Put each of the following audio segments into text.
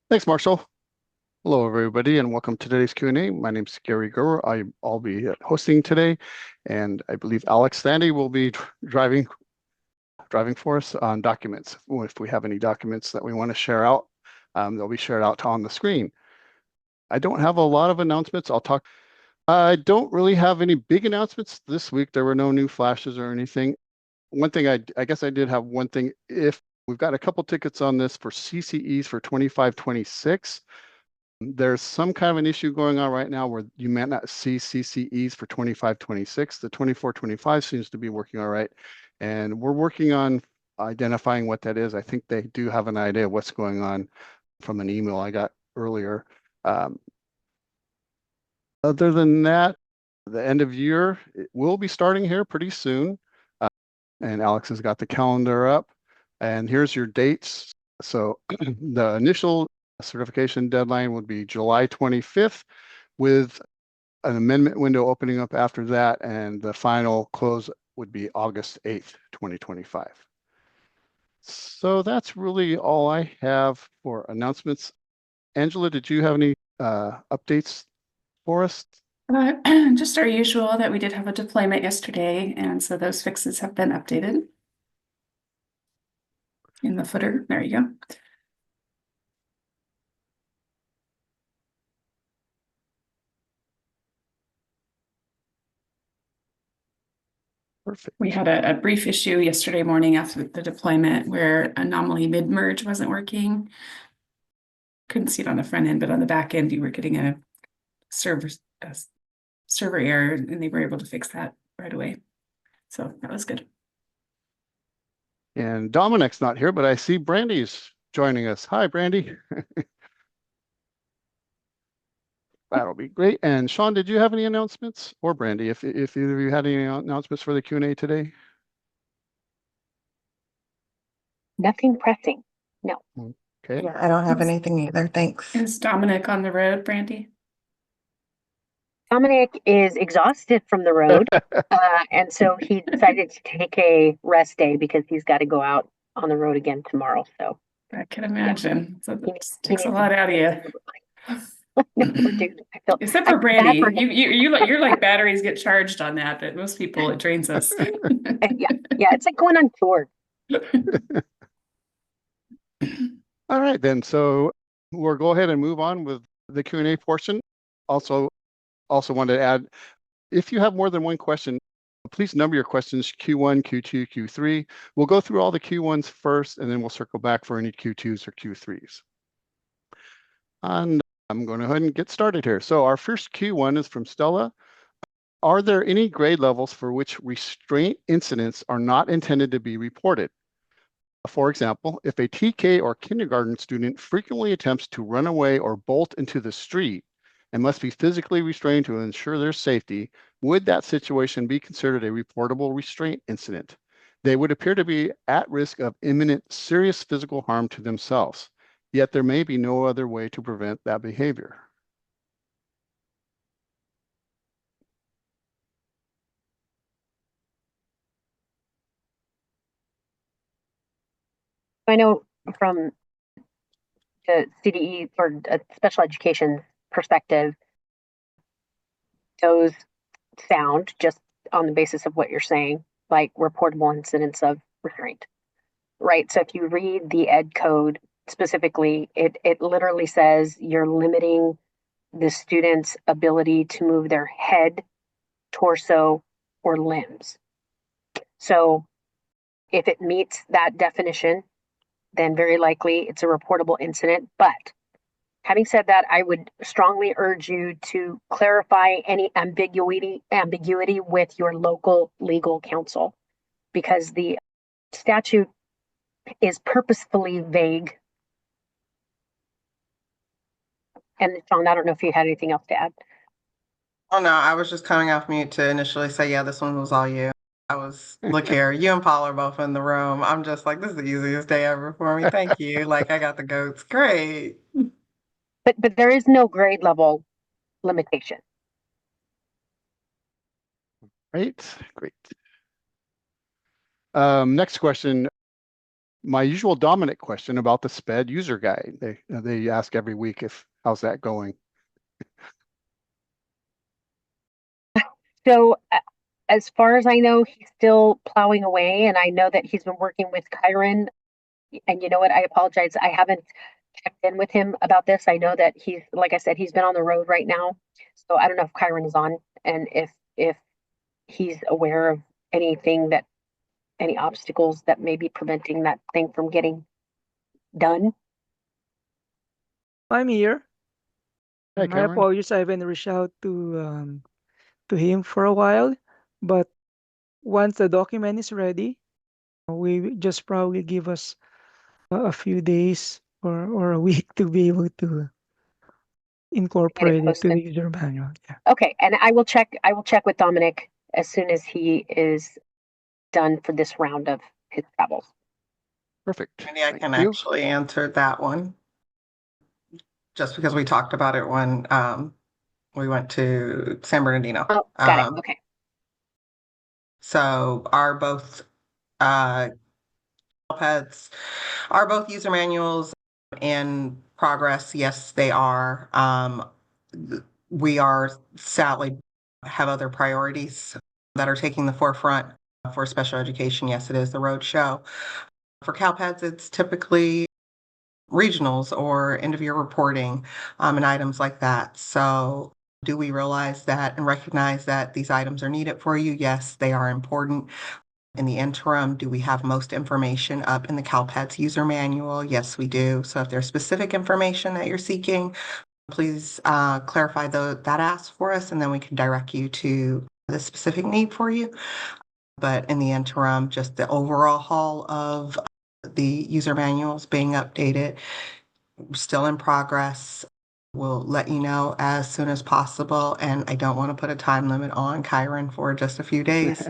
Thanks, Marshall. Hello, everybody, and welcome to today's Q&A. My name is Gary Gerber. I'll be hosting today, and I believe Alex Sandy will be driving for us on documents. If we have any documents that we want to share out, they'll be shared out on the screen. I don't have a lot of announcements. I don't really have any big announcements this week. There were no new flashes or anything. One thing I guess I did have one thing. If we've got a couple tickets on this for CCEs for 25-26. There's some kind of an issue going on right now where you might not see CCEs for 25-26. The 24-25 seems to be working all right. And we're working on identifying what that is. I think they do have an idea of what's going on from an email I got earlier. Other than that, the end of year, it will be starting here pretty soon. And Alex has got the calendar up. And here's your dates. So the initial certification deadline would be July 25th, with an amendment window opening up after that, and the final close would be August 8th, 2025. So that's really all I have for announcements. Angela, did you have any updates for us? Just our usual that we did have a deployment yesterday, and so those fixes have been updated in the footer. There you go. Perfect. We had a brief issue yesterday morning after the deployment where anomaly mid-merge wasn't working. Couldn't see it on the front end, but on the back end, you were getting a server error, and they were able to fix that right away. So that was good. And Dominic's not here, but I see Brandy's joining us. Hi, Brandy. That'll be great. And Sean, did you have any announcements? Or Brandy, if either of you had any announcements for the Q&A today? Nothing pressing. No. Okay. Yeah, I don't have anything either. Thanks. Is Dominic on the road, Brandy? Dominic is exhausted from the road, and so he decided to take a rest day because he's got to go out on the road again tomorrow. So I can imagine. So that he takes a needs lot out of you. no, dude, Except for I feel bad Brandy, for him. you're like batteries get charged on that, but most people it drains us. Yeah, it's like going on tour. All right, then. So we'll go ahead and move on with the Q&A portion. Also wanted to add, if you have more than one question, please number your questions Q1, Q2, Q3. We'll go through all the Q1s first, and then we'll circle back for any Q2s or Q3s. And I'm going to go ahead and get started here. So our first Q1 is from Stella. Are there any grade levels for which restraint incidents are not intended to be reported? For example, if a TK or kindergarten student frequently attempts to run away or bolt into the street and must be physically restrained to ensure their safety, would that situation be considered a reportable restraint incident? They would appear to be at risk of imminent serious physical harm to themselves, yet there may be no other way to prevent that behavior. I know from the CDE or a special education perspective, those sound just on the basis of what you're saying, like reportable incidents of restraint, right? So if you read the ed code specifically, it literally says you're limiting the student's ability to move their head, torso, or limbs. So if it meets that definition, then very likely it's a reportable incident. But having said that, I would strongly urge you to clarify any ambiguity with your local legal counsel, because the statute is purposefully vague. And Sean, I don't know if you had anything else to add. Oh no, I was just coming off mute to initially say, yeah, this one was all you. Look here, you and Paul are both in the room. I'm just like, this is the easiest day ever for me. Thank you. Like, I got the goats. Great. But there is no grade level limitation. Right, great. Next question. my usual Dominic question about the SPED user guide. They ask every week how's that going? So, as far as I know, he's still plowing away, and I know that he's been working with Kyron. And you know what? I apologize. I haven't checked in with him about this. I know that he's, like I said, he's been on the road right now. So I don't know if Kyron is on and if he's aware of anything that any obstacles that may be preventing that thing from getting done. I'm here. Hey, My Cameron. apologies, I haven't reached out to him for a while, but once the document is ready, we just probably give us a few days or a week to be able to incorporate it to posted. the user manual. Yeah. Okay, and I will check with Dominic as soon as he is done for this round of his travels. Perfect. Maybe I Thank can you. actually answer that one. Just because we talked about it when we went to San Bernardino. Oh, got it. Okay. So are both pets are both user manuals in progress? Yes, they are. We are sadly have other priorities that are taking the forefront. For special education, yes, it is the road show. For CalPEDS, it's typically regionals or end of year reporting and items like that. So do we realize that and recognize that these items are needed for you? Yes, they are important. In the interim, do we have most information up in the CalPEDS user manual? Yes, we do. So if there's specific information that you're seeking, please clarify that ask for us, and then we can direct you to the specific need for you. But in the interim, just the overall haul of the user manuals being updated, still in progress. We'll let you know as soon as possible. And I don't want to put a time limit on Kyron for just a few days.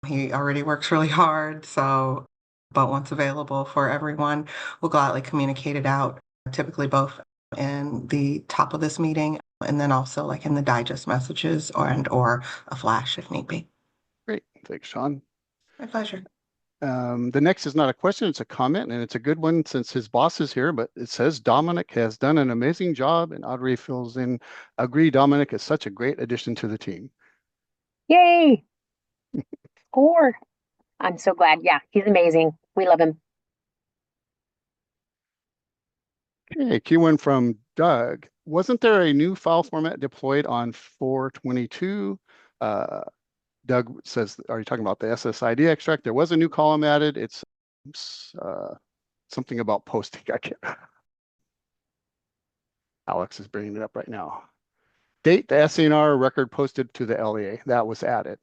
He already works really hard. So, but once available for everyone, we'll gladly communicate it out, typically both in the top of this meeting and then also like in the digest messages or a flash if need be. Great. Thanks, Sean. My pleasure. The next is not a question, it's a comment, and it's a good one since his boss is here, but it says Dominic has done an amazing job, and Audrey fills in, agree, Dominic is such a great addition to the team. Yay! Score. I'm so glad. Yeah, he's amazing. We love him. Okay, Q1 from Doug. Wasn't there a new file format deployed on 422? Doug says, are you talking about the SSID extract? There was a new column added. It's something about posting. I can't. Alex is bringing it up right now. Date the SNR record posted to the LEA. That was added.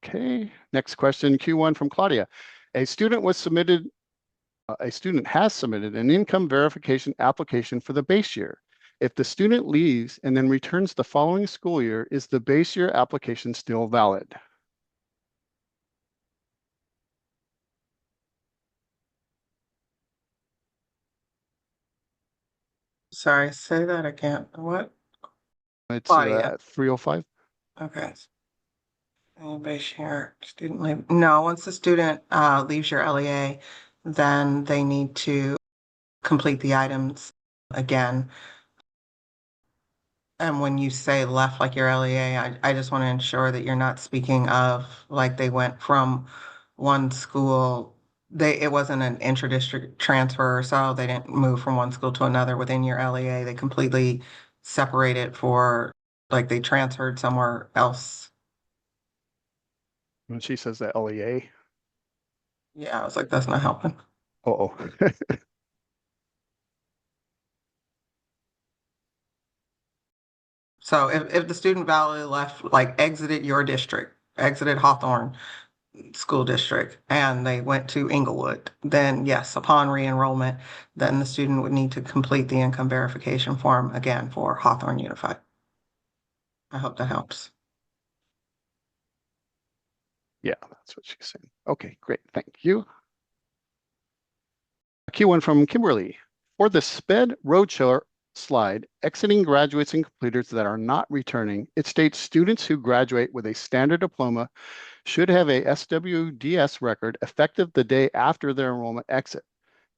Okay, next question, Q1 from Claudia. A student has submitted an income verification application for the base year. If the student leaves and then returns the following school year, is the base year application still valid? Sorry, say that again. What? It's Claudia. 305. Okay. Base year student leave. No, once the student leaves your LEA, then they need to complete the items again. And when you say left like your LEA, I just want to ensure that you're not speaking of like they went from one school. It wasn't an intra-district transfer or so. They didn't move from one school to another within your LEA. They completely separated for like they transferred somewhere else. When she says the LEA. Yeah, I was like, that's not helping. Uh-oh. So if the student validly left, like exited your district, exited Hawthorne School District, and they went to Inglewood, then yes, upon re-enrollment, then the student would need to complete the income verification form again for Hawthorne Unified. I hope that helps. Yeah, that's what she's saying. Okay, great. Thank you. Q1 from Kimberly. For the SPED roadshow slide, exiting graduates and completers that are not returning, it states students who graduate with a standard diploma should have a SWDS record effective the day after their enrollment exit.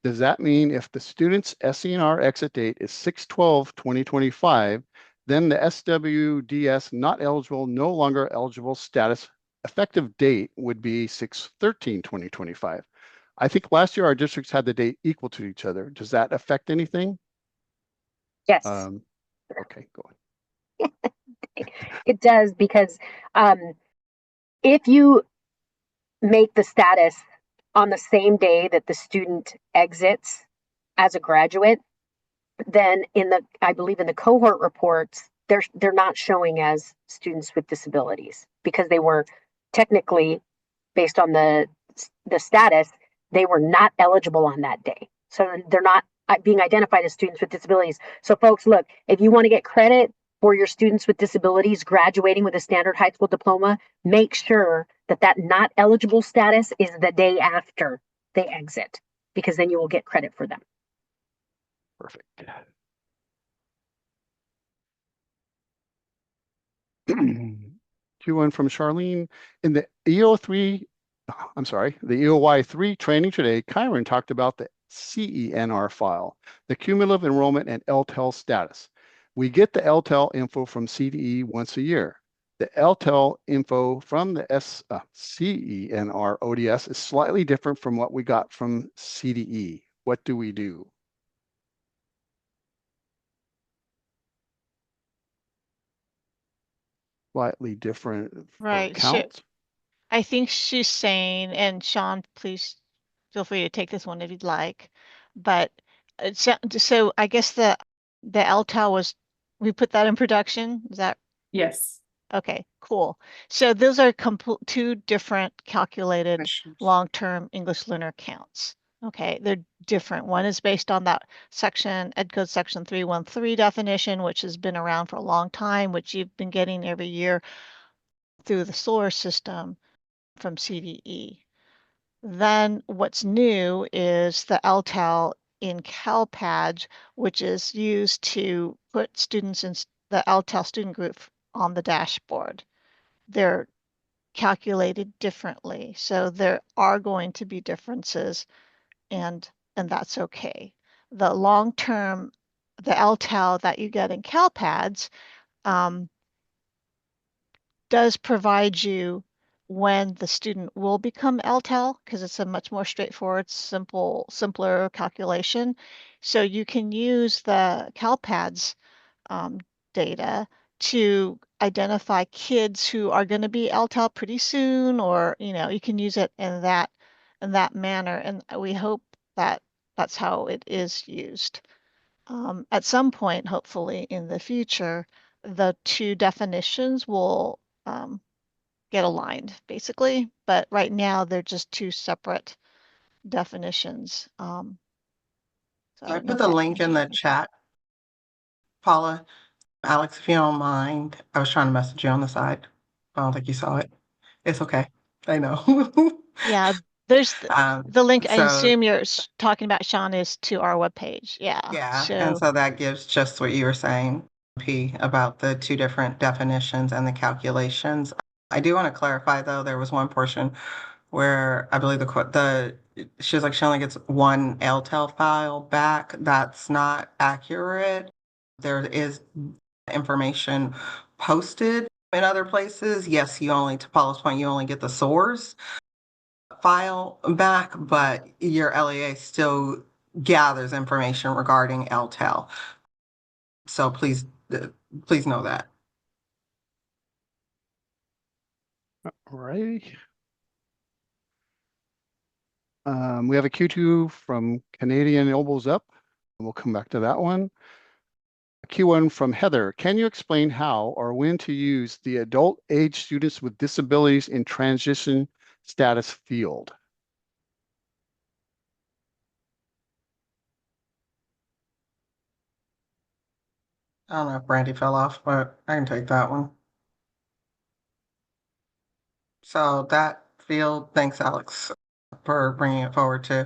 Does that mean if the student's SENR exit date is 6/12/2025, then the SWDS not eligible, no longer eligible status effective date would be 6/13/2025? I think last year our districts had the date equal to each other. Does that affect anything? Yes, Okay, go on. it does, because if you make the status on the same day that the student exits as a graduate, then I believe in the cohort reports, they're not showing as students with disabilities, because they were technically, based on the status, they were not eligible on that day. So they're not being identified as students with disabilities. So folks, look, if you want to get credit for your students with disabilities graduating with a standard high school diploma, make sure that that not eligible status is the day after they exit, because then you will get credit for them. Perfect. Q1 from Charlene. In the EO3, I'm sorry, the EOY3 training today, Kyron talked about the CENR file, the cumulative enrollment and LTEL status. We get the LTEL info from CDE once a year. The LTEL info from the CENR ODS is slightly different from what we got from CDE. What do we do? Slightly different for Right, counts? I think she's saying, and Sean, please feel free to take this one if you'd like, but so I guess the LTAL was, we put that in production, is that? Yes. Okay, cool. So those are two different calculated long-term English learner counts. Okay, they're different. One is based on that section, Ed Code section 313 definition, which has been around for a long time, which you've been getting every year through the solar system from CDE. Then what's new is the LTAL in CalPADS, which is used to put students in the LTAL student group on the dashboard. They're calculated differently, so there are going to be differences, and that's okay. The long-term, the LTAL that you get in CalPADS does provide you when the student will become LTAL, because it's a much more straightforward, simpler calculation. So you can use the CalPADS data to identify kids who are going to be LTAL pretty soon, or you can use it in that manner, and we hope that that's how it is used. At some point, hopefully in the future, the two definitions will get aligned, basically. But right now, they're just two separate definitions. So I don't know put if the that link in answers the your question. chat, Paula. Alex, if you don't mind, I was trying to message you on the side. I don't think you saw it. It's okay. I know. Yeah, there's the link. I So assume you're talking about, Sean, is to our webpage. Yeah. yeah, and so that gives just what you were saying, P, about the two different definitions and the calculations. I do want to clarify, though, there was one portion where I believe she was like, she only gets one LTEL file back. That's not accurate. There is information posted in other places. Yes, to Paula's point, you only get the source file back, but your LEA still gathers information regarding LTEL. So please know that. All right. We have a Q2 from Canadian Elbows Up. We'll come back to that one. A Q1 from Heather. Can you explain how or when to use the adult age students with disabilities in transition status field? I don't know if Brandy fell off, but I can take that one. So that field, thanks, Alex, for bringing it forward too.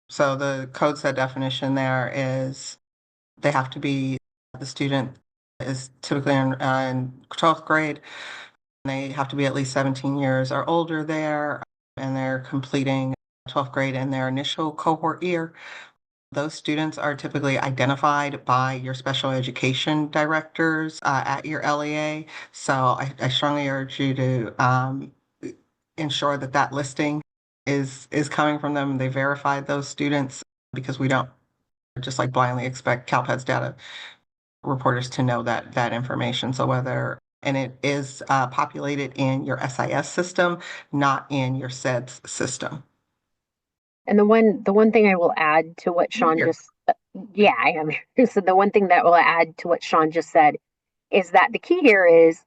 So the code set definition there is They have to be, the student is typically in 12th grade. They have to be at least 17 years or older there, and they're completing 12th grade in their initial cohort year. Those students are typically identified by your special education directors at your LEA. So I strongly urge you to ensure that that listing is coming from them. They verified those students, because we don't just like blindly expect CalPERS data reporters to know that information. So whether, and it is populated in your SIS system, not in your SEDS system. And the one thing I will add to what Sean Here. just, yeah, I am here. So the one thing that will add to what Sean just said is that the key here is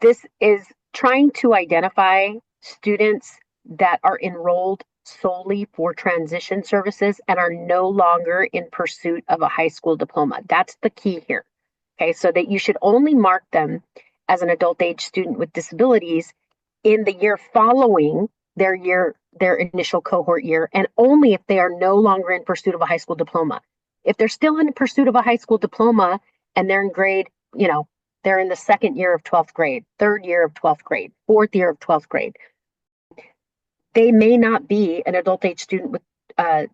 this is trying to identify students that are enrolled solely for transition services and are no longer in pursuit of a high school diploma. That's the key here. Okay, so that you should only mark them as an adult age student with disabilities in the year following their initial cohort year, and only if they are no longer in pursuit of a high school diploma. If they're still in pursuit of a high school diploma and they're in grade, they're in the second year of 12th grade, third year of 12th grade, fourth year of 12th grade, they may not be an adult age student with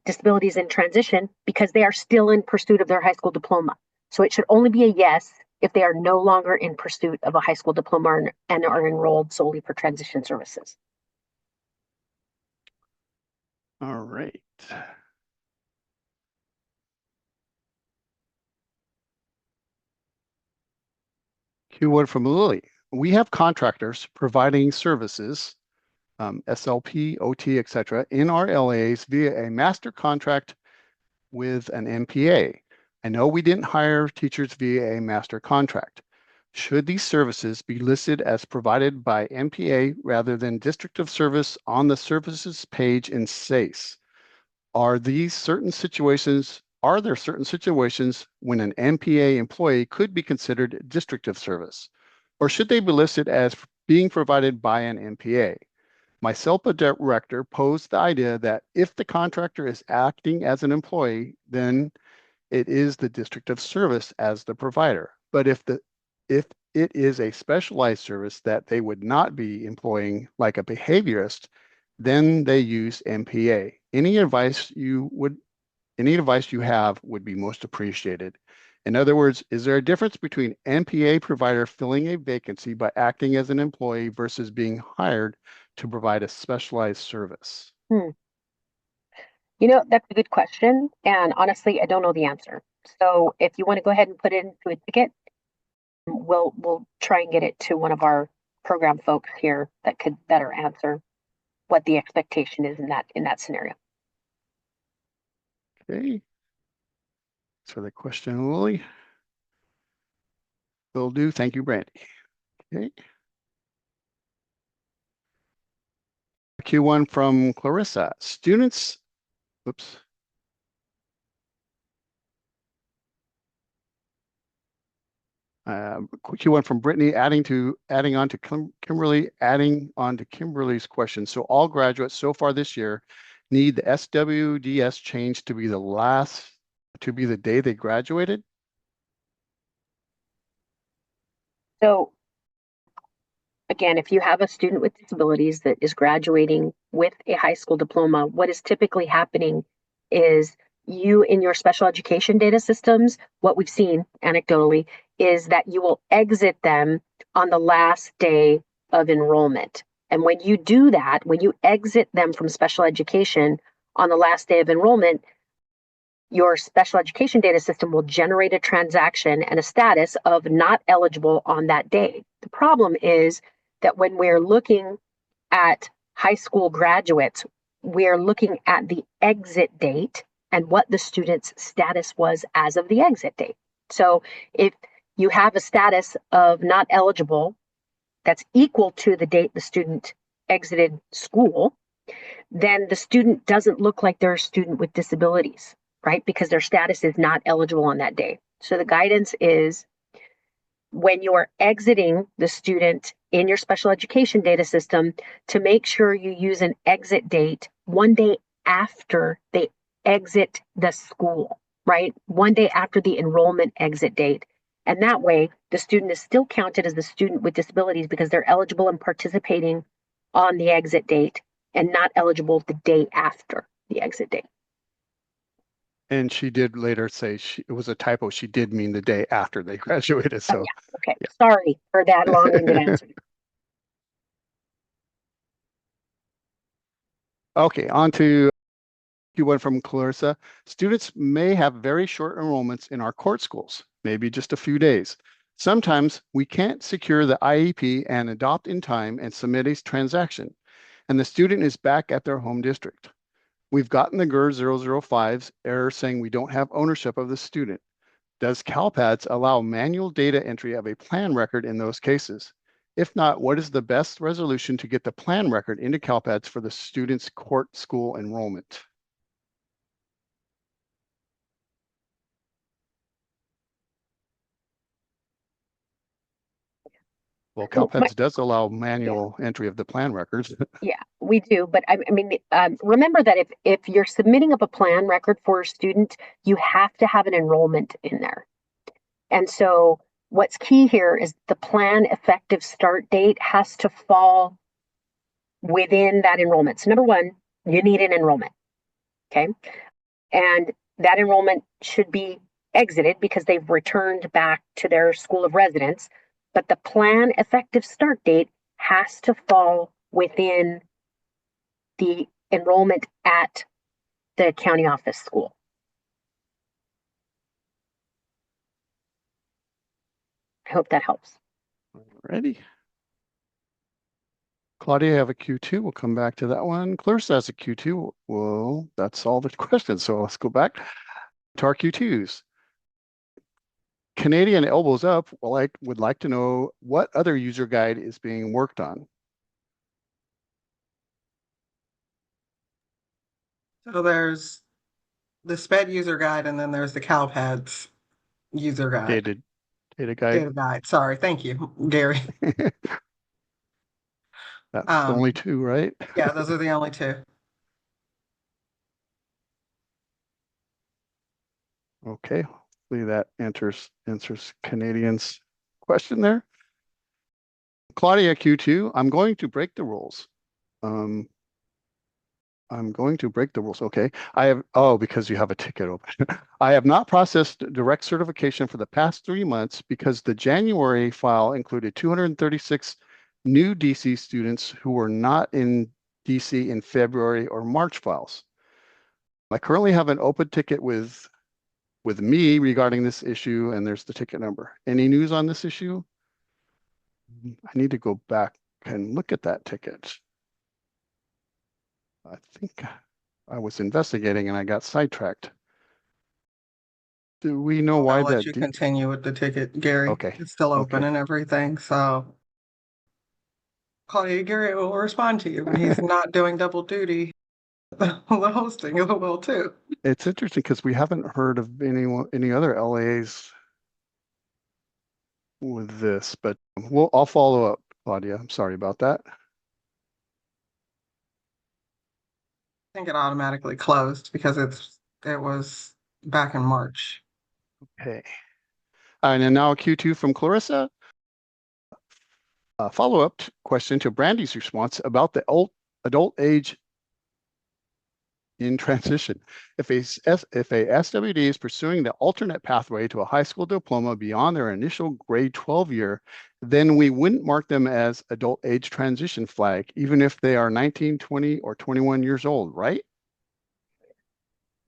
disabilities in transition because they are still in pursuit of their high school diploma. So it should only be a yes if they are no longer in pursuit of a high school diploma and are enrolled solely for transition services. All right. Q1 from Lily. We have contractors providing services, SLP, OT, etc., in our LAs via a master contract with an MPA. I know we didn't hire teachers via a master contract. Should these services be listed as provided by MPA rather than District of Service on the services page in SACE? Are there certain situations when an MPA employee could be considered District of Service? Or should they be listed as being provided by an MPA? My SELPA director posed the idea that if the contractor is acting as an employee, then it is the District of Service as the provider. But if it is a specialized service that they would not be employing, like a behaviorist, then they use MPA. Any advice you have would be most appreciated. In other words, is there a difference between MPA provider filling a vacancy by acting as an employee versus being hired to provide a specialized service? That's a good question. And honestly, I don't know the answer. So if you want to go ahead and put it into a ticket, we'll try and get it to one of our program folks here that could better answer what the expectation is in that scenario. Okay. Thanks for the question, Lily. Will do. Thank you, Brandy. Okay. Q1 from Clarissa. Students, oops. Q1 from Brittany, adding on to Kimberly's question. So all graduates so far this year need the SWDS change to be the day they graduated? So again, if you have a student with disabilities that is graduating with a high school diploma, what is typically happening is you in your special education data systems, what we've seen anecdotally is that you will exit them on the last day of enrollment. And when you do that, when you exit them from special education on the last day of enrollment, your special education data system will generate a transaction and a status of not eligible on that day. The problem is that when we're looking at high school graduates, we're looking at the exit date and what the student's status was as of the exit date. So if you have a status of not eligible that's equal to the date the student exited school, then the student doesn't look like they're a student with disabilities, right? Because their status is not eligible on that day. So the guidance is when you're exiting the student in your special education data system to make sure you use an exit date one day after they exit the school. right? One day after the enrollment exit date. And that way, the student is still counted as the student with disabilities because they're eligible and participating on the exit date and not eligible the day after the exit date. And she did later say it was a typo. She did mean the day after they graduated. So Okay, yeah. sorry for that long-winded answer. Okay, on to Q1 from Clarissa. Students may have very short enrollments in our court schools, maybe just a few days. Sometimes we can't secure the IEP and adopt in time and submit a transaction, and the student is back at their home district. We've gotten the GER 005's error saying we don't have ownership of the student. Does CalPADS allow manual data entry of a plan record in those cases? If not, what is the best resolution to get the plan record into CalPADS for the student's court school enrollment? Well, Well, CalPADS does allow manual entry of the plan records. Yeah, we do. But I mean, remember that if you're submitting up a plan record for a student, you have to have an enrollment in there. And so what's key here is the plan effective start date has to fall within that enrollment. So number one, you need an enrollment. Okay. And that enrollment should be exited because they've returned back to their school of residence. But the plan effective start date has to fall within the enrollment at the county office school. I hope that helps. Ready? Claudia, you have a Q2. We'll come back to that one. Clarissa has a Q2. Well, that's all the questions. So let's go back to our Q2s. Canadian Elbows Up would like to know what other user guide is being worked on. So there's the SPED user guide, and then there's the CalPADS user guide. Data guide. Data guide. Sorry, thank you, Gary. That's the only two, right? Yeah, those are the only two. Okay, hopefully that answers Canadian's question there. Claudia Q2, I'm going to break the rules. I'm going to break the rules. Okay. Because you have a ticket open. I have not processed direct certification for the past 3 months because the January file included 236 new DC students who were not in DC in February or March files. I currently have an open ticket with me regarding this issue, and there's the ticket number. Any news on this issue? I need to go back and look at that ticket. I think I was investigating and I got sidetracked. Do we know why I'll let that? you continue with the ticket, Gary. Okay. It's still open Okay. and everything, so Claudia, Gary will respond to you. He's not doing double duty. The hosting will too. It's interesting because we haven't heard of any other LAs with this, but I'll follow up, Claudia. I'm sorry about that. I think it automatically closed because it was back in March. Okay. And then now Q2 from Clarissa. A follow-up question to Brandy's response about the adult age in transition. If a SWD is pursuing the alternate pathway to a high school diploma beyond their initial grade 12 year, then we wouldn't mark them as adult age transition flag, even if they are 19, 20, or 21 years old, right?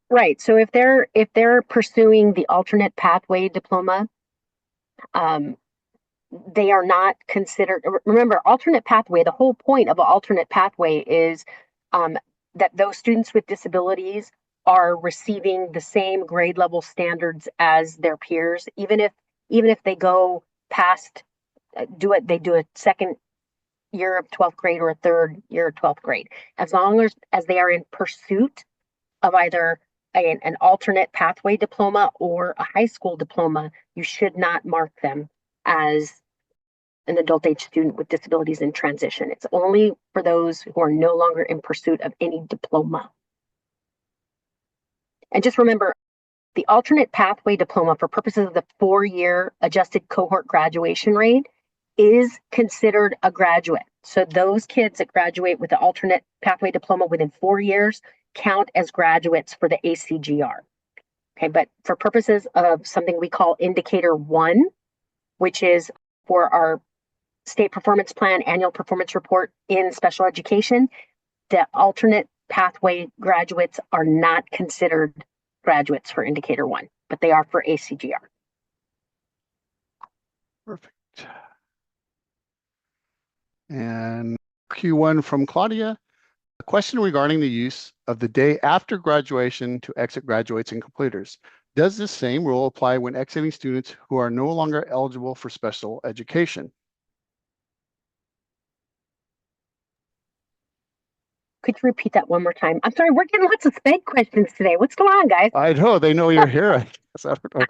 Right. So if they're pursuing the alternate pathway diploma, they are not considered. Remember, alternate pathway. The whole point of an alternate pathway is that those students with disabilities are receiving the same grade level standards as their peers, even if they go past they do a second year of 12th grade or a third year of 12th grade, as long as they are in pursuit of either an alternate pathway diploma or a high school diploma, you should not mark them as an adult age student with disabilities in transition. It's only for those who are no longer in pursuit of any diploma. And just remember, the alternate pathway diploma for purposes of the 4-year adjusted cohort graduation rate is considered a graduate. So those kids that graduate with the alternate pathway diploma within 4 years count as graduates for the ACGR. Okay, but for purposes of something we call indicator 1, which is for our state performance plan annual performance report in special education, the alternate pathway graduates are not considered graduates for indicator 1, but they are for ACGR. Perfect. And Q1 from Claudia. A question regarding the use of the day after graduation to exit graduates and completers. Does this same rule apply when exiting students who are no longer eligible for special education? Could you repeat that one more time? I'm sorry, we're getting lots of sped questions today. What's going on, guys? I know, they know you're here. I guess. I don't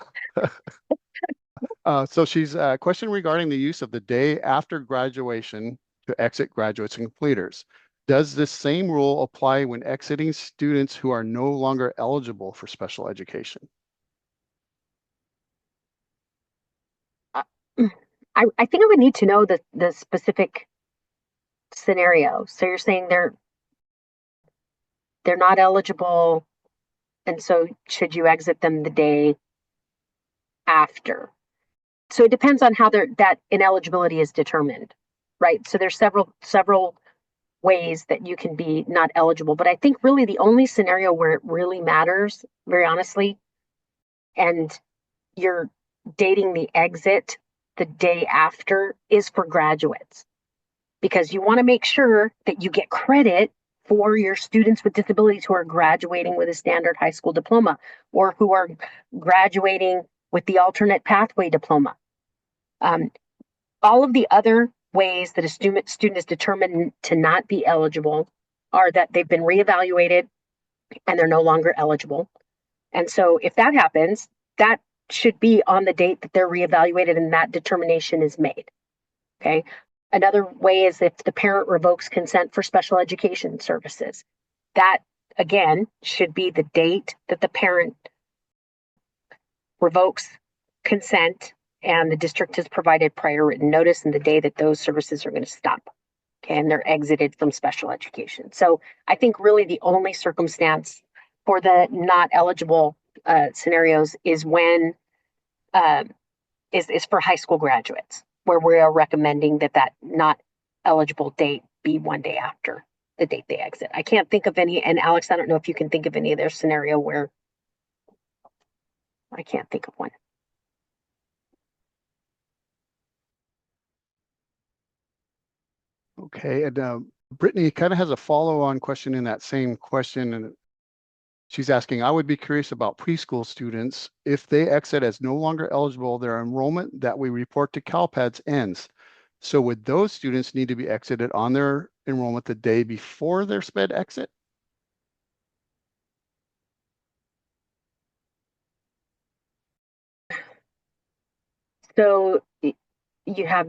know. So she's question regarding the use of the day after graduation to exit graduates and completers. Does this same rule apply when exiting students who are no longer eligible for special education? I think I would need to know the specific scenario. So you're saying they're not eligible, and so should you exit them the day after? So it depends on how that ineligibility is determined, right? So there's several ways that you can be not eligible, but I think really the only scenario where it really matters, very honestly, and you're dating the exit the day after is for graduates, because you want to make sure that you get credit for your students with disabilities who are graduating with a standard high school diploma or who are graduating with the alternate pathway diploma. All of the other ways that a student is determined to not be eligible are that they've been reevaluated and they're no longer eligible. And so if that happens, that should be on the date that they're reevaluated and that determination is made. Okay. Another way is if the parent revokes consent for special education services. That, again, should be the date that the parent revokes consent and the district has provided prior written notice and the day that those services are going to stop. Okay, and they're exited from special education. So I think really the only circumstance for the not eligible scenarios is when is for high school graduates, where we are recommending that not eligible date be one day after the date they exit. I can't think of any, and Alex, I don't know if you can think of any other scenario where I can't think of one. Okay, and Brittany kind of has a follow-on question in that same question, and she's asking, I would be curious about preschool students. If they exit as no longer eligible, their enrollment that we report to CalPEDS ends. So would those students need to be exited on their enrollment the day before their SPED exit? So you have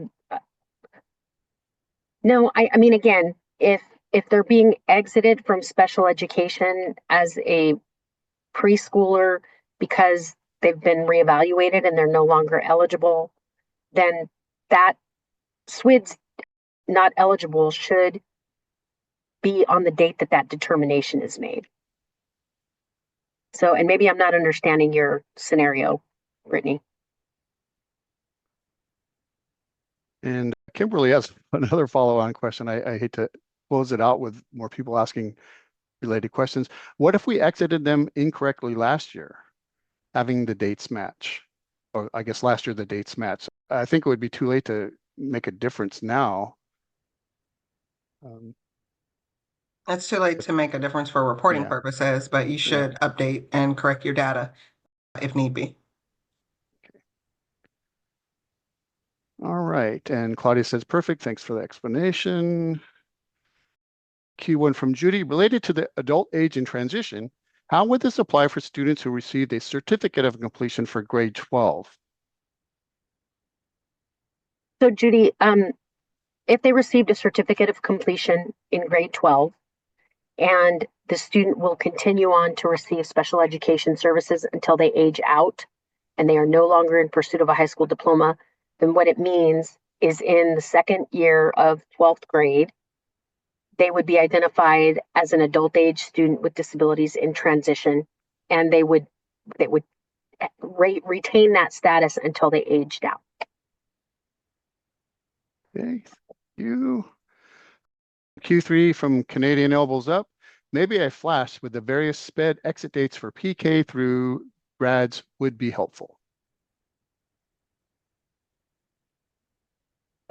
no, I mean, again, if they're being exited from special education as a preschooler because they've been reevaluated and they're no longer eligible, then that SWID's not eligible should be on the date that determination is made. So, and maybe I'm not understanding your scenario, Brittany. And Kimberly has another follow-on question. I hate to close it out with more people asking related questions. What if we exited them incorrectly last year, having the dates match? Or I guess last year the dates match. I think it would be too late to make a difference now. It's too late to make a difference for reporting Yeah. purposes, but you should update and correct your data if need be. All right, and Claudia says, perfect, thanks for the explanation. Q1 from Judy, related to the adult age and transition, how would this apply for students who received a certificate of completion for grade 12? So Judy, if they received a certificate of completion in grade 12, and the student will continue on to receive special education services until they age out and they are no longer in pursuit of a high school diploma, then what it means is in the second year of 12th grade, they would be identified as an adult age student with disabilities in transition, and they would retain that status until they aged out. Okay, thank you. Q3 from Canadian Elbows Up. Maybe a flash with the various SPED exit dates for PK through grads would be helpful.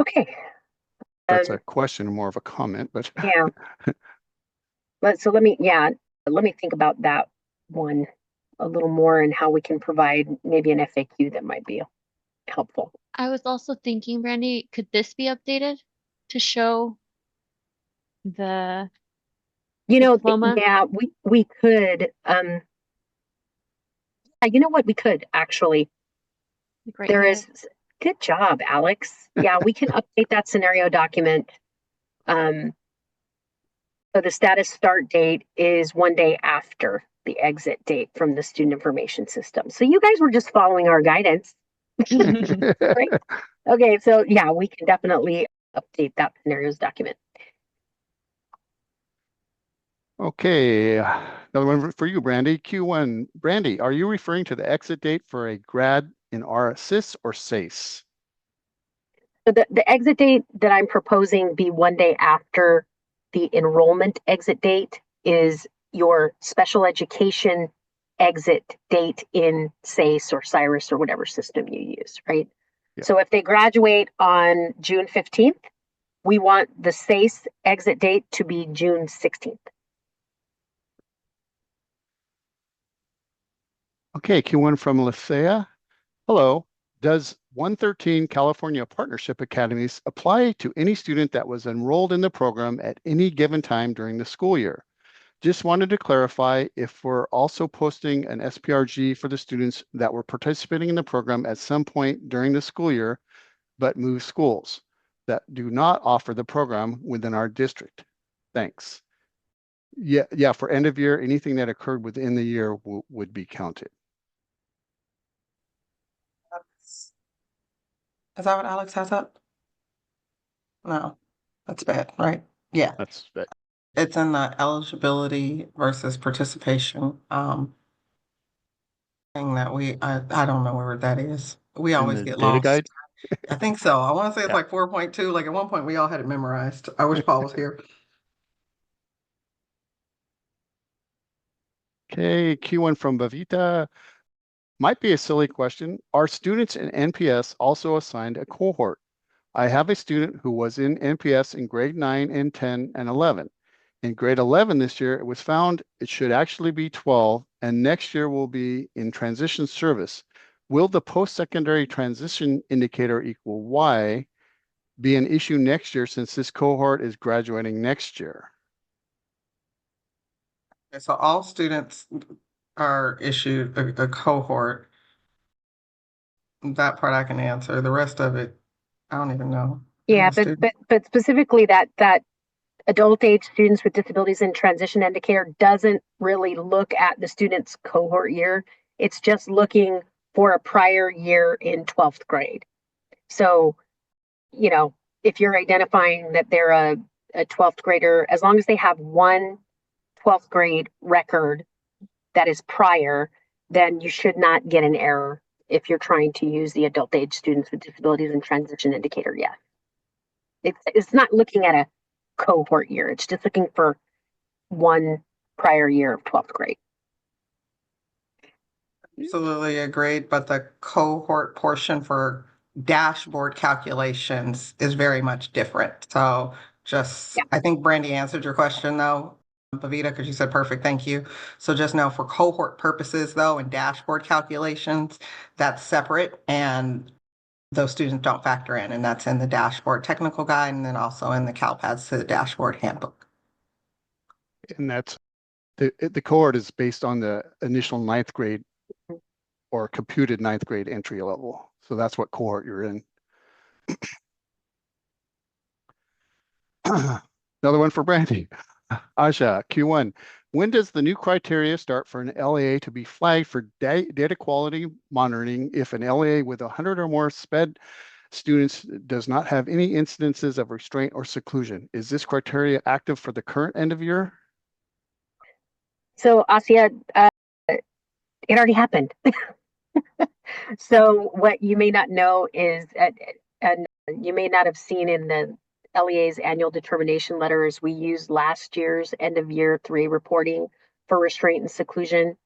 Okay. That's a question, more of a comment, but Yeah. So let me think about that one a little more and how we can provide maybe an FAQ that might be helpful. I was also thinking, Brandy, could this be updated to show the diploma? Yeah, we could. You know what? We could actually. Right There here? is. Good job, Alex. Yeah, we can update that scenario document. So the status start date is 1 day after the exit date from the student information system. So you guys were just following our guidance. Right? Okay, so yeah, we can definitely update that scenarios document. okay. Another one for you, Brandy. Q1. Brandy, are you referring to the exit date for a grad in RSIS or SACE? So the exit date that I'm proposing be 1 day after the enrollment exit date is your special education exit date in SACE or Cyrus or whatever system you use, right? Yeah. So if they graduate on June 15th, we want the SACE exit date to be June 16th. Okay, Q1 from Lethea. Hello. Does 113 California Partnership Academies apply to any student that was enrolled in the program at any given time during the school year? Just wanted to clarify if we're also posting an SPRG for the students that were participating in the program at some point during the school year, but moved schools that do not offer the program within our district. Thanks. Yeah, for end of year, anything that occurred within the year would be counted. Is that what Alex has up? No, that's bad, right? Yeah, That's that. it's in the eligibility versus participation, thing that I don't know where that is. We In always the get data lost. guide. I think so. I want to say it's Yeah. like 4.2. Like at one point we all had it memorized. I wish Paul was here. Okay, Q1 from Bavita. Might be a silly question. Are students in NPS also assigned a cohort? I have a student who was in NPS in grade 9 and 10 and 11. In grade 11 this year, it was found it should actually be 12, and next year will be in transition service. Will the post-secondary transition indicator equal Y be an issue next year since this cohort is graduating next year? Okay, so all students are issued a cohort. That part I can answer. The rest of it, I don't even know. Yeah, The student- but specifically that adult age students with disabilities in transition indicator doesn't really look at the student's cohort year. It's just looking for a prior year in 12th grade. So, if you're identifying that they're a 12th grader, as long as they have one 12th grade record that is prior, then you should not get an error if you're trying to use the adult age students with disabilities in transition indicator. Yes. It's not looking at a cohort year. It's just looking for one prior year of 12th grade. Absolutely agreed, but the cohort portion for dashboard calculations is very much different. So just, Yeah. I think Brandy answered your question though, Pavita, because you said perfect, thank you. So just know for cohort purposes though, and dashboard calculations, that's separate and those students don't factor in, and that's in the dashboard technical guide and then also in the CalPADS to the dashboard handbook. And that's the cohort is based on the initial 9th grade or computed 9th grade entry level. So that's what cohort you're in. Another one for Brandy. Aja, Q1. When does the new criteria start for an LAA to be flagged for data quality monitoring if an LAA with 100 or more SPED students does not have any incidences of restraint or seclusion? Is this criteria active for the current end of year? So Asia, it already happened. So what you may not know is, and you may not have seen in the LEA's annual determination letters, we used last year's end of year 3 reporting for restraint and seclusion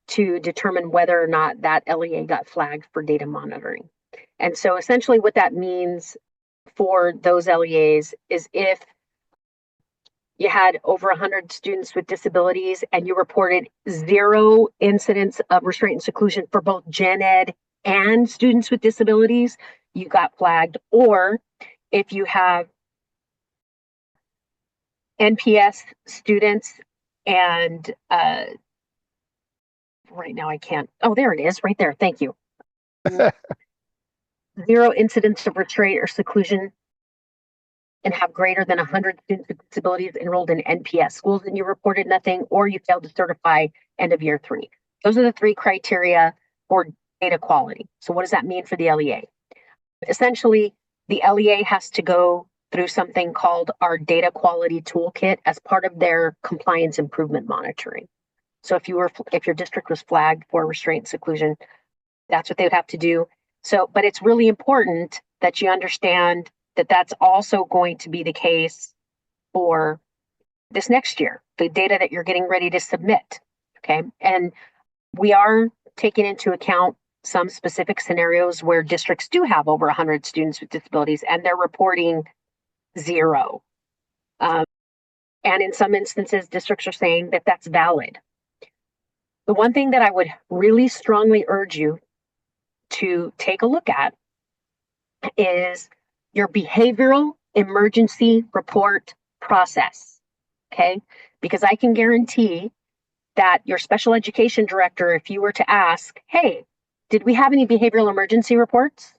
to determine whether or not that LEA got flagged for data monitoring. And so essentially what that means for those LEAs is if you had over 100 students with disabilities and you reported 0 incidents of restraint and seclusion for both gen ed and students with disabilities, you got flagged. Or if you have NPS students and right now I can't, oh, there it is right there. Thank you. 0 incidents of restraint or seclusion and have greater than 100 students with disabilities enrolled in NPS schools and you reported nothing, or you failed to certify end of year 3. Those are the 3 criteria for data quality. So what does that mean for the LEA? Essentially, the LEA has to go through something called our data quality toolkit as part of their compliance improvement monitoring. So if your district was flagged for restraint seclusion, that's what they would have to do. So, but it's really important that you understand that that's also going to be the case for this next year, the data that you're getting ready to submit. Okay. And we are taking into account some specific scenarios where districts do have over 100 students with disabilities and they're reporting 0. And in some instances, districts are saying that that's valid. The one thing that I would really strongly urge you to take a look at is your behavioral emergency report process, okay? Because I can guarantee that your special education director, if you were to ask, hey, did we have any behavioral emergency reports?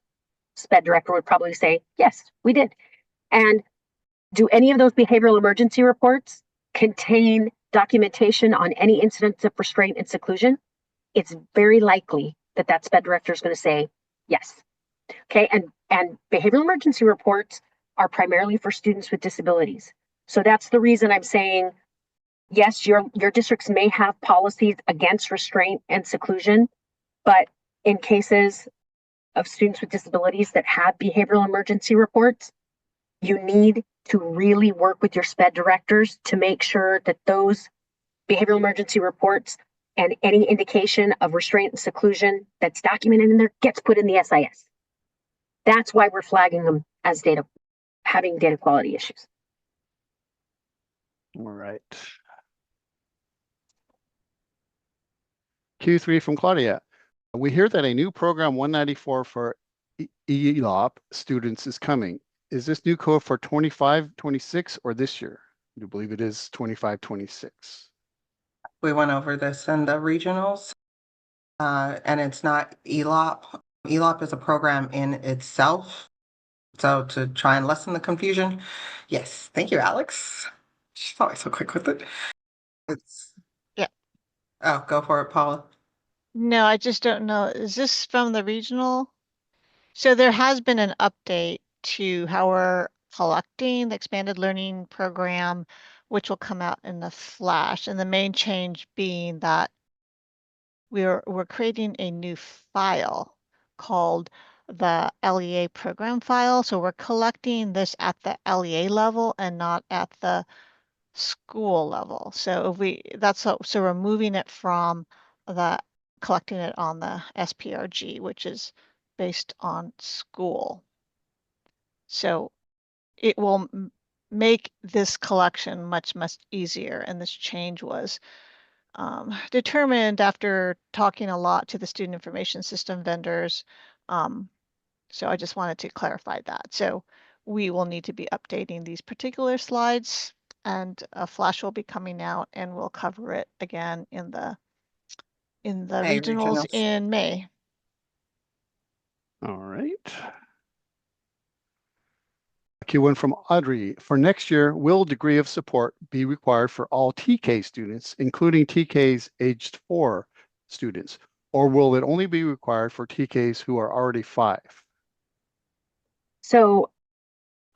SPED director would probably say, yes, we did. And do any of those behavioral emergency reports contain documentation on any incidents of restraint and seclusion? It's very likely that that SPED director is going to say yes. Okay, and behavioral emergency reports are primarily for students with disabilities. So that's the reason I'm saying, yes, your districts may have policies against restraint and seclusion, but in cases of students with disabilities that have behavioral emergency reports, you need to really work with your SPED directors to make sure that those behavioral emergency reports and any indication of restraint and seclusion that's documented in there gets put in the SIS. That's why we're flagging them as having data quality issues. All right. Q3 from Claudia. We hear that a new program 194 for ELOP students is coming. Is this new code for 25-26 or this year? I do believe it is 25-26. We went over this in the regionals, and it's not ELOP. ELOP is a program in itself. So to try and lessen the confusion, yes, thank you, Alex. She's always so quick with it. It's Yeah. Oh, go for it, Paula. No, I just don't know. Is this from the regional? So there has been an update to how we're collecting the expanded learning program, which will come out in the flash. And the main change being that we're creating a new file called the LEA program file. So we're collecting this at the LEA level and not at the school level. So so we're moving it from collecting it on the SPRG, which is based on school. So it will make this collection much easier. And this change was determined after talking a lot to the student information system vendors. So I just wanted to clarify that. So we will need to be updating these particular slides, and a flash will be coming out, and we'll cover it again in the Hey, regionals in May. All right. Q1 from Audrey. For next year, will degree of support be required for all TK students, including TKs aged 4 students, or will it only be required for TKs who are already 5? So,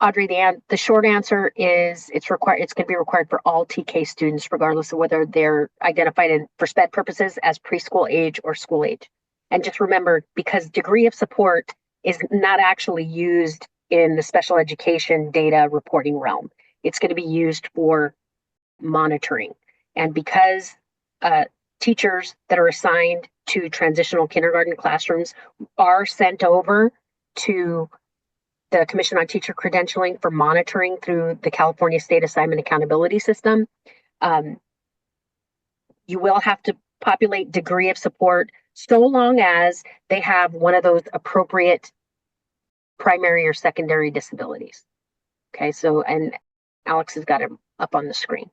Audrey, the short answer is it's required. It's going to be required for all TK students, regardless of whether they're identified for SPED purposes as preschool age or school age. And just remember, because degree of support is not actually used in the special education data reporting realm, it's going to be used for monitoring. And because teachers that are assigned to transitional kindergarten classrooms are sent over to the Commission on Teacher Credentialing for monitoring through the California State Assignment Accountability System, you will have to populate degree of support so long as they have one of those appropriate primary or secondary disabilities. Okay, so, and Alex has got it up on the screen.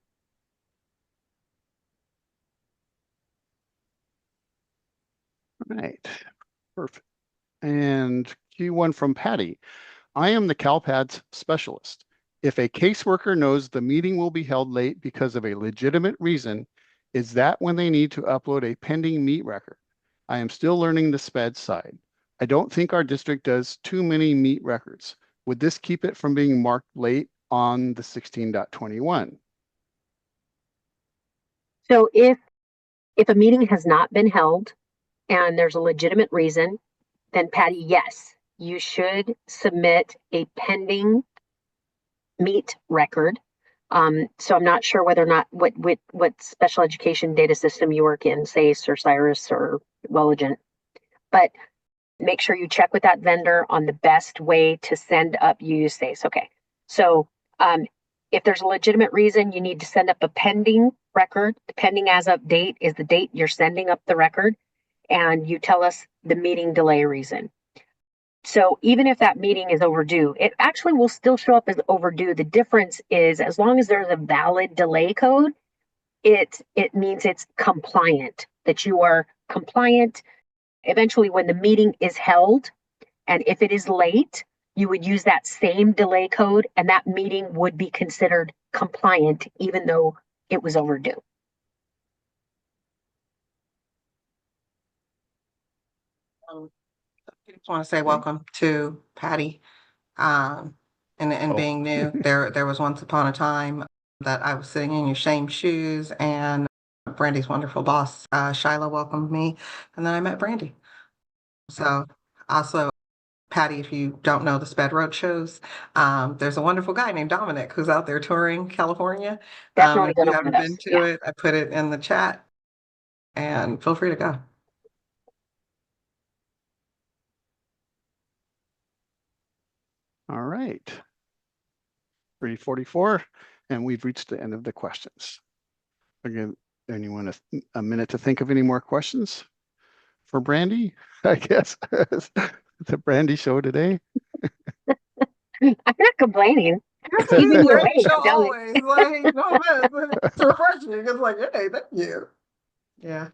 All right, perfect. And Q1 from Patty. I am the CalPADS specialist. If a caseworker knows the meeting will be held late because of a legitimate reason, is that when they need to upload a pending meet record? I am still learning the SPED side. I don't think our district does too many meet records. Would this keep it from being marked late on the 16.21? So if a meeting has not been held and there's a legitimate reason, then Patty, yes, you should submit a pending meet record. So I'm not sure whether or not what special education data system you work in, SACE or Cyrus or Welligent, but make sure you check with that vendor on the best way to send up. You use SACE. Okay. So if there's a legitimate reason you need to send up a pending record, the pending as of date is the date you're sending up the record, and you tell us the meeting delay reason. So even if that meeting is overdue, it actually will still show up as overdue. The difference is as long as there's a valid delay code, it means it's compliant, that you are compliant. Eventually, when the meeting is held, and if it is late, you would use that same delay code and that meeting would be considered compliant, even though it was overdue. I just want to say welcome to Patty, and Oh. being new. There was once upon a time that I was sitting in your shame shoes, and Brandy's wonderful boss, Shyla, welcomed me, and then I met Brandy. So also, Patty, if you don't know the SPED Road shows, there's a wonderful guy named Dominic who's out there touring California. Definitely If you gonna haven't with been us. to Yeah. it, I put it in the chat, and feel free to go. All right. 3:44, and we've reached the end of the questions. Again, anyone a minute to think of any more questions for Brandy? I guess it's a Brandy show today. I'm not complaining. It's Keeping you a awake, show I'm telling you. always. Like, no, it's refreshing. It's like, hey, thank you. Yeah.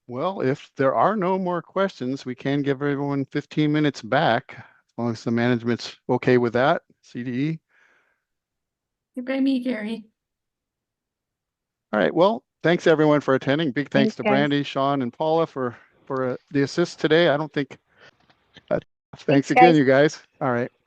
Well, if there are no more questions, we can give everyone 15 minutes back, as long as the management's okay with that. CDE. Good by me, Gary. All right. Well, thanks everyone for attending. Big thanks Thanks, to guys. Brandy, Sean, and Paula for the assist today. I don't think. Thanks Thanks, again, guys. you guys. All right.